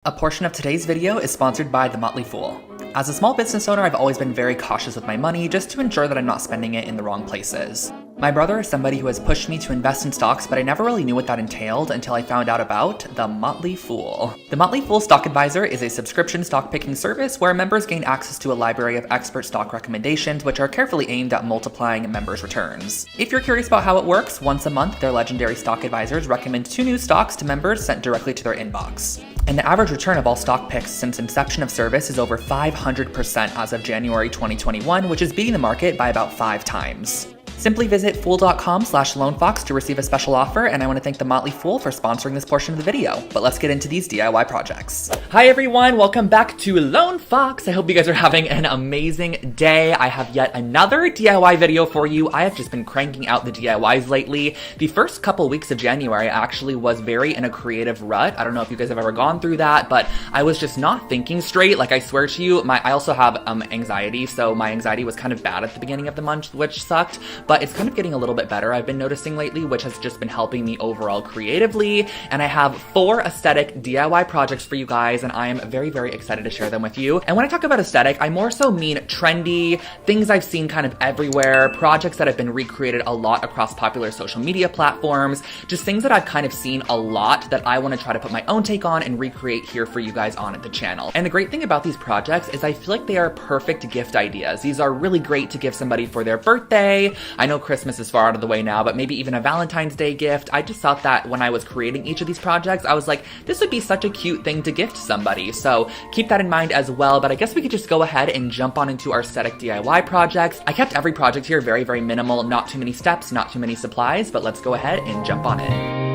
A portion of today's video is sponsored by The Motley Fool. As a small business owner, I've always been very cautious with my money just to ensure that I'm not spending it in the wrong places. My brother is somebody who has pushed me to invest in stocks, but I never really knew what that entailed until I found out about The Motley Fool. The Motley Fool Stock Advisor is a subscription stock picking service where members gain access to a library of expert stock recommendations which are carefully aimed at multiplying members' returns. If you're curious about how it works, once a month their legendary stock advisors recommend 2 new stocks to members sent directly to their inbox. And the average return of all stock picks since inception of service is over 500% as of January 2021, which is beating the market by about 5 times. Simply visit fool.com/lonefox to receive a special offer, and I want to thank The Motley Fool for sponsoring this portion of the video. But let's get into these DIY projects. Hi everyone, welcome back to Lone Fox. I hope you guys are having an amazing day. I have yet another DIY video for you. I have just been cranking out the DIYs lately. The first couple weeks of January actually was very in a creative rut. I don't know if you guys have ever gone through that, but I was just not thinking straight. Like I swear to you, I also have anxiety, so my anxiety was kind of bad at the beginning of the month, which sucked. But it's kind of getting a little bit better, I've been noticing lately, which has just been helping me overall creatively. And I have 4 aesthetic DIY projects for you guys, and I am very, very excited to share them with you. And when I talk about aesthetic, I more so mean trendy, things I've seen kind of everywhere, projects that have been recreated a lot across popular social media platforms, just things that I've kind of seen a lot that I want to try to put my own take on and recreate here for you guys on the channel. And the great thing about these projects is I feel like they are perfect gift ideas. These are really great to give somebody for their birthday. I know Christmas is far out of the way now, but maybe even a Valentine's Day gift. I just thought that when I was creating each of these projects, I was like, this would be such a cute thing to gift somebody. So keep that in mind as well. But I guess we could just go ahead and jump on into our aesthetic DIY projects. I kept every project here very, very minimal, not too many steps, not too many supplies, but let's go ahead and jump on in.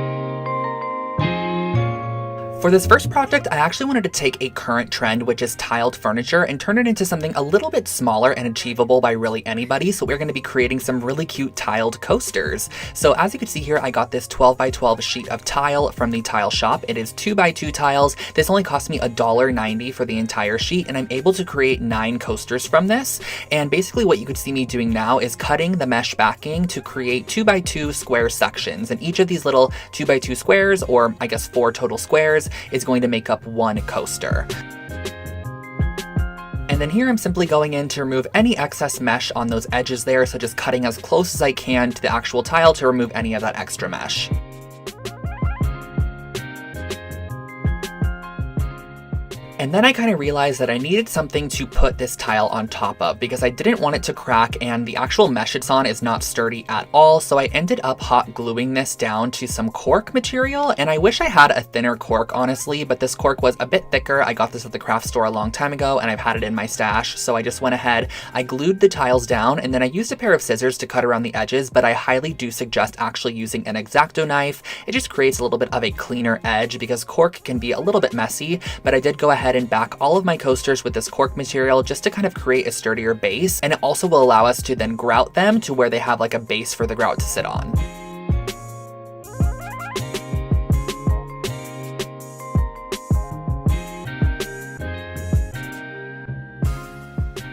For this first project, I actually wanted to take a current trend, which is tiled furniture, and turn it into something a little bit smaller and achievable by really anybody. So we're going to be creating some really cute tiled coasters. So as you can see here, I got this 12 by 12 sheet of tile from the tile shop. It is 2 by 2 tiles. This only cost me $1.90 for the entire sheet, and I'm able to create 9 coasters from this. And basically what you could see me doing now is cutting the mesh backing to create 2 by 2 square sections. And each of these little 2 by 2 squares, or I guess 4 total squares, is going to make up 1 coaster. And then here I'm simply going in to remove any excess mesh on those edges there, so just cutting as close as I can to the actual tile to remove any of that extra mesh. And then I kind of realized that I needed something to put this tile on top of because I didn't want it to crack, and the actual mesh it's on is not sturdy at all. So I ended up hot gluing this down to some cork material, and I wish I had a thinner cork honestly, but this cork was a bit thicker. I got this at the craft store a long time ago and I've had it in my stash. So I just went ahead, I glued the tiles down, and then I used a pair of scissors to cut around the edges, but I highly do suggest actually using an X-Acto knife. It just creates a little bit of a cleaner edge because cork can be a little bit messy, but I did go ahead and back all of my coasters with this cork material just to kind of create a sturdier base, and it also will allow us to then grout them to where they have like a base for the grout to sit on.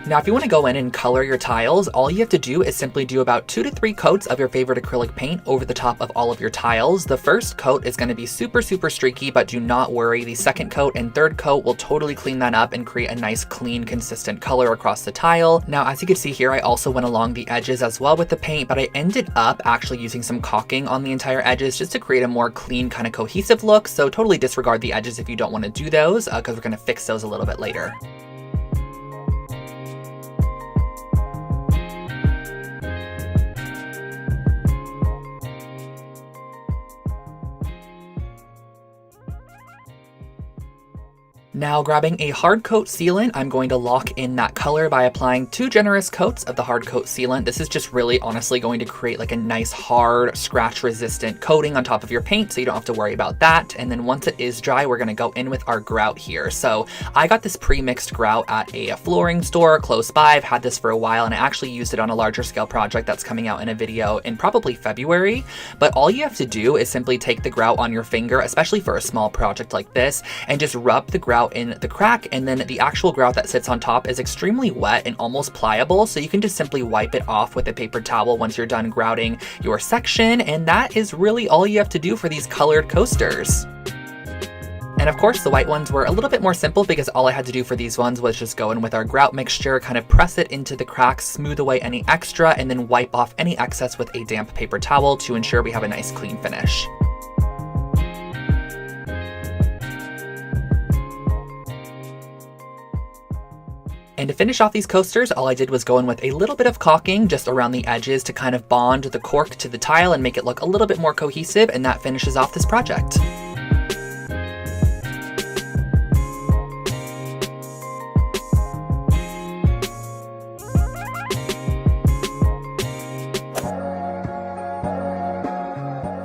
Now, if you want to go in and color your tiles, all you have to do is simply do about 2 to 3 coats of your favorite acrylic paint over the top of all of your tiles. The first coat is going to be super, super streaky, but do not worry. The second coat and third coat will totally clean that up and create a nice, clean, consistent color across the tile. Now, as you can see here, I also went along the edges as well with the paint, but I ended up actually using some caulking on the entire edges just to create a more clean, kind of cohesive look. So totally disregard the edges if you don't want to do those, because we're going to fix those a little bit later. Now, grabbing a hard coat sealant, I'm going to lock in that color by applying 2 generous coats of the hard coat sealant. This is just really honestly going to create like a nice hard scratch resistant coating on top of your paint, so you don't have to worry about that. And then once it is dry, we're going to go in with our grout here. So I got this pre-mixed grout at a flooring store close by. I've had this for a while, and I actually used it on a larger scale project that's coming out in a video in probably February. But all you have to do is simply take the grout on your finger, especially for a small project like this, and just rub the grout in the crack, and then the actual grout that sits on top is extremely wet and almost pliable, so you can just simply wipe it off with a paper towel once you're done grouting your section, and that is really all you have to do for these colored coasters. And of course, the white ones were a little bit more simple because all I had to do for these ones was just go in with our grout mixture, kind of press it into the cracks, smooth away any extra, and then wipe off any excess with a damp paper towel to ensure we have a nice clean finish. And to finish off these coasters, all I did was go in with a little bit of caulking just around the edges to kind of bond the cork to the tile and make it look a little bit more cohesive, and that finishes off this project.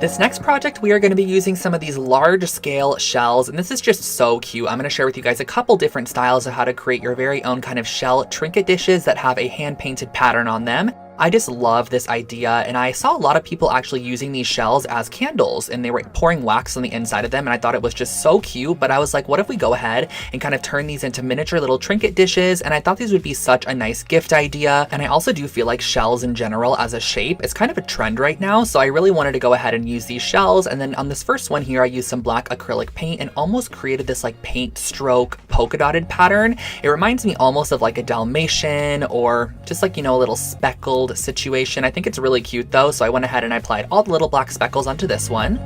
This next project, we are going to be using some of these large scale shells, and this is just so cute. I'm going to share with you guys a couple different styles of how to create your very own kind of shell trinket dishes that have a hand painted pattern on them. I just love this idea, and I saw a lot of people actually using these shells as candles, and they were pouring wax on the inside of them, and I thought it was just so cute. But I was like, what if we go ahead and kind of turn these into miniature little trinket dishes? And I thought these would be such a nice gift idea. And I also do feel like shells in general as a shape is kind of a trend right now, so I really wanted to go ahead and use these shells. And then on this first one here, I used some black acrylic paint and almost created this like paint stroke polka dotted pattern. It reminds me almost of like a Dalmatian or just like, you know, a little speckled situation. I think it's really cute though, so I went ahead and I applied all the little black speckles onto this one.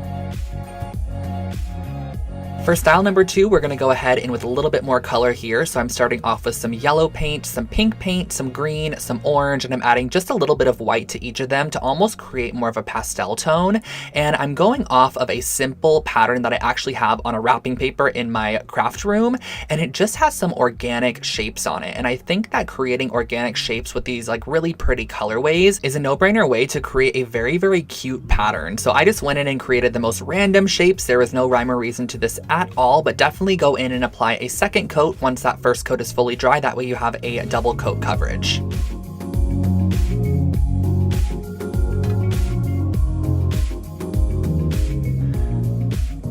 For style number 2, we're going to go ahead in with a little bit more color here. So I'm starting off with some yellow paint, some pink paint, some green, some orange, and I'm adding just a little bit of white to each of them to almost create more of a pastel tone. And I'm going off of a simple pattern that I actually have on a wrapping paper in my craft room, and it just has some organic shapes on it. And I think that creating organic shapes with these like really pretty colorways is a no-brainer way to create a very, very cute pattern. So I just went in and created the most random shapes. There was no rhyme or reason to this at all, but definitely go in and apply a second coat once that first coat is fully dry. That way you have a double coat coverage.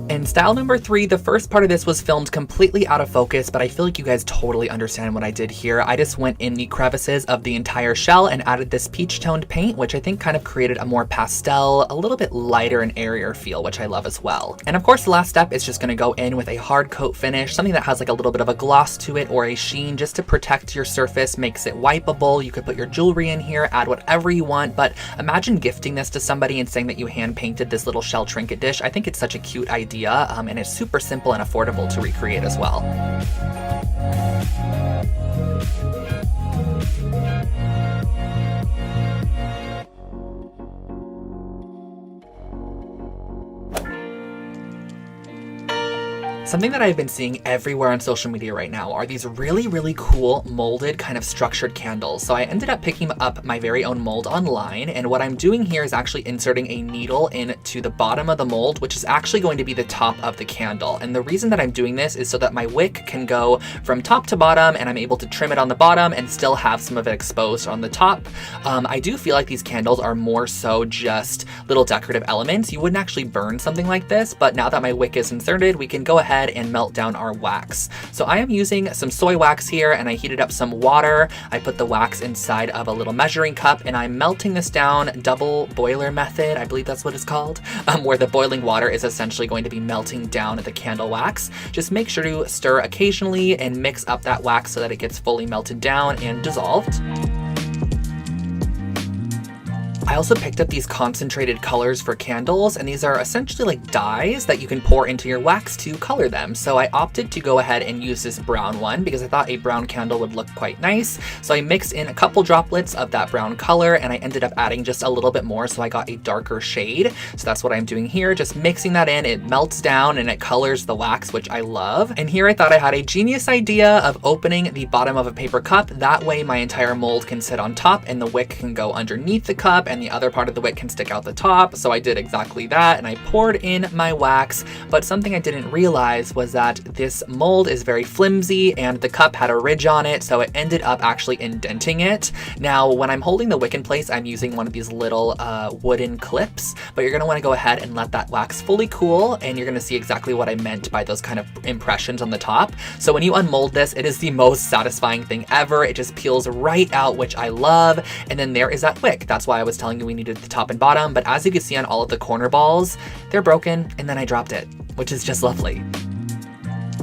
And style number 3, the first part of this was filmed completely out of focus, but I feel like you guys totally understand what I did here. I just went in the crevices of the entire shell and added this peach toned paint, which I think kind of created a more pastel, a little bit lighter and airier feel, which I love as well. And of course, the last step is just going to go in with a hard coat finish, something that has like a little bit of a gloss to it or a sheen just to protect your surface, makes it wipeable. You could put your jewelry in here, add whatever you want, but imagine gifting this to somebody and saying that you hand painted this little shell trinket dish. I think it's such a cute idea. And it's super simple and affordable to recreate as well. Something that I've been seeing everywhere on social media right now are these really, really cool molded kind of structured candles. So I ended up picking up my very own mold online, and what I'm doing here is actually inserting a needle into the bottom of the mold, which is actually going to be the top of the candle. And the reason that I'm doing this is so that my wick can go from top to bottom, and I'm able to trim it on the bottom and still have some of it exposed on the top. I do feel like these candles are more so just little decorative elements. You wouldn't actually burn something like this, but now that my wick is inserted, we can go ahead and melt down our wax. So I am using some soy wax here, and I heated up some water. I put the wax inside of a little measuring cup, and I'm melting this down, double boiler method, I believe that's what it's called, where the boiling water is essentially going to be melting down the candle wax. Just make sure to stir occasionally and mix up that wax so that it gets fully melted down and dissolved. I also picked up these concentrated colors for candles, and these are essentially like dyes that you can pour into your wax to color them. So I opted to go ahead and use this brown one because I thought a brown candle would look quite nice. So I mixed in a couple droplets of that brown color, and I ended up adding just a little bit more, so I got a darker shade. So that's what I'm doing here, just mixing that in. It melts down and it colors the wax, which I love. And here I thought I had a genius idea of opening the bottom of a paper cup. That way my entire mold can sit on top and the wick can go underneath the cup, and the other part of the wick can stick out the top. So I did exactly that, and I poured in my wax. But something I didn't realize was that this mold is very flimsy and the cup had a ridge on it, so it ended up actually indenting it. Now, when I'm holding the wick in place, I'm using one of these little wooden clips, but you're gonna wanna go ahead and let that wax fully cool, and you're gonna see exactly what I meant by those kind of impressions on the top. So when you unmold this, it is the most satisfying thing ever. It just peels right out, which I love. And then there is that wick. That's why I was telling you we needed the top and bottom, but as you can see on all of the corner balls, they're broken, and then I dropped it, which is just lovely.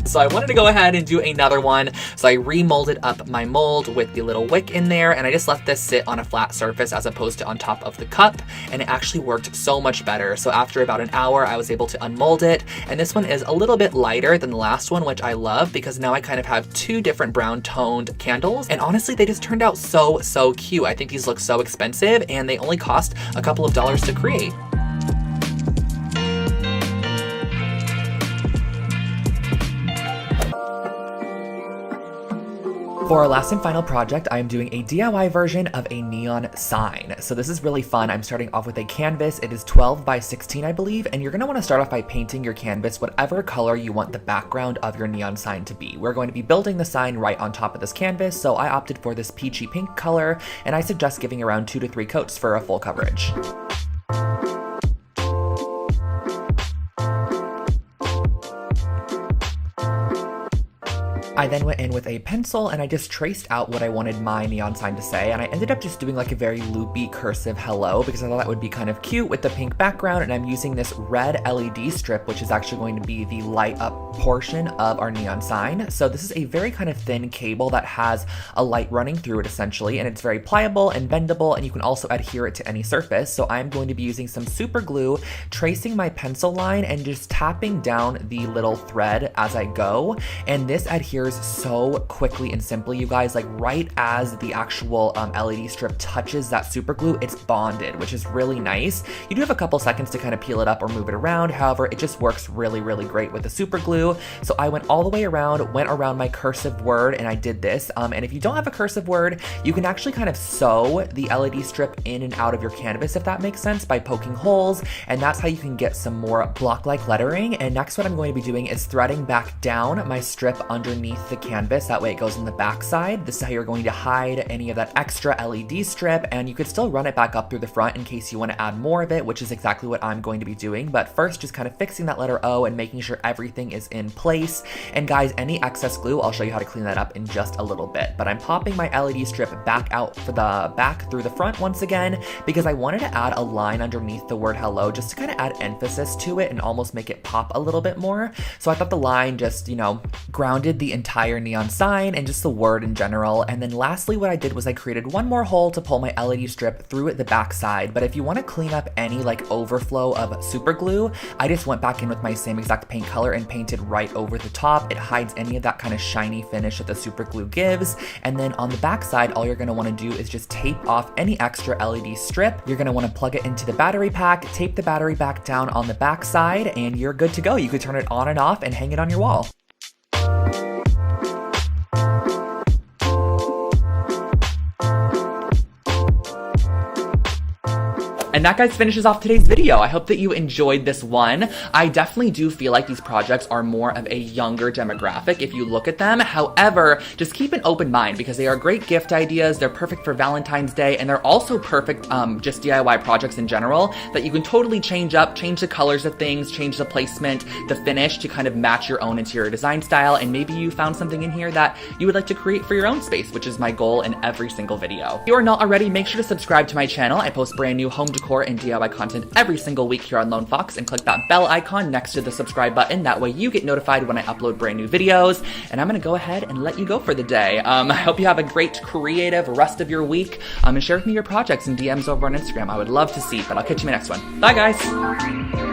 So I wanted to go ahead and do another one. So I remolded up my mold with the little wick in there, and I just left this sit on a flat surface as opposed to on top of the cup, and it actually worked so much better. So after about an hour, I was able to unmold it, and this one is a little bit lighter than the last one, which I love because now I kind of have two different brown toned candles, and honestly, they just turned out so cute. I think these look so expensive, and they only cost a couple of dollars to create. For our last and final project, I am doing a DIY version of a neon sign. So this is really fun. I'm starting off with a canvas. It is 12 by 16, I believe, and you're gonna wanna start off by painting your canvas whatever color you want the background of your neon sign to be. We're going to be building the sign right on top of this canvas, so I opted for this peachy pink color, and I suggest giving around 2 to 3 coats for a full coverage. I then went in with a pencil and I just traced out what I wanted my neon sign to say, and I ended up just doing like a very loopy cursive hello because I thought that would be kind of cute with the pink background, and I'm using this red LED strip, which is actually going to be the light up portion of our neon sign. So this is a very kind of thin cable that has a light running through it essentially, and it's very pliable and bendable, and you can also adhere it to any surface. So I'm going to be using some super glue, tracing my pencil line and just tapping down the little thread as I go, and this adheres so quickly and simply, you guys. Like right as the actual LED strip touches that super glue, it's bonded, which is really nice. You do have a couple seconds to kind of peel it up or move it around. However, it just works really great with the super glue. So I went all the way around, went around my cursive word, and I did this. And if you don't have a cursive word, you can actually kind of sew the LED strip in and out of your canvas, if that makes sense, by poking holes, and that's how you can get some more block-like lettering. And next what I'm going to be doing is threading back down my strip underneath the canvas. That way it goes on the back side. This is how you're going to hide any of that extra LED strip, and you could still run it back up through the front in case you want to add more of it, which is exactly what I'm going to be doing. But first, just kind of fixing that letter O and making sure everything is in place. And guys, any excess glue, I'll show you how to clean that up in just a little bit. But I'm popping my LED strip back out for the back through the front once again, because I wanted to add a line underneath the word hello just to kind of add emphasis to it and almost make it pop a little bit more. So I thought the line just, you know, grounded the entire neon sign and just the word in general. And then lastly, what I did was I created one more hole to pull my LED strip through the back side. But if you want to clean up any like overflow of super glue, I just went back in with my same exact paint color and painted right over the top. It hides any of that kind of shiny finish that the super glue gives. And then on the back side, all you're going to want to do is just tape off any extra LED strip. You're going to want to plug it into the battery pack, tape the battery back down on the back side, and you're good to go. You could turn it on and off and hang it on your wall. And that, guys, finishes off today's video. I hope that you enjoyed this one. I definitely do feel like these projects are more of a younger demographic if you look at them. However, just keep an open mind because they are great gift ideas. They're perfect for Valentine's Day, and they're also perfect just DIY projects in general that you can totally change up, change the colors of things, change the placement, the finish to kind of match your own interior design style. And maybe you found something in here that you would like to create for your own space, which is my goal in every single video. If you are not already, make sure to subscribe to my channel. I post brand new home decor and DIY content every single week here on Lone Fox, and click that bell icon next to the subscribe button. That way you get notified when I upload brand new videos. And I'm gonna go ahead and let you go for the day. I hope you have a great creative rest of your week, and share with me your projects and DMs over on Instagram. I would love to see, but I'll catch you in the next one. Bye, guys.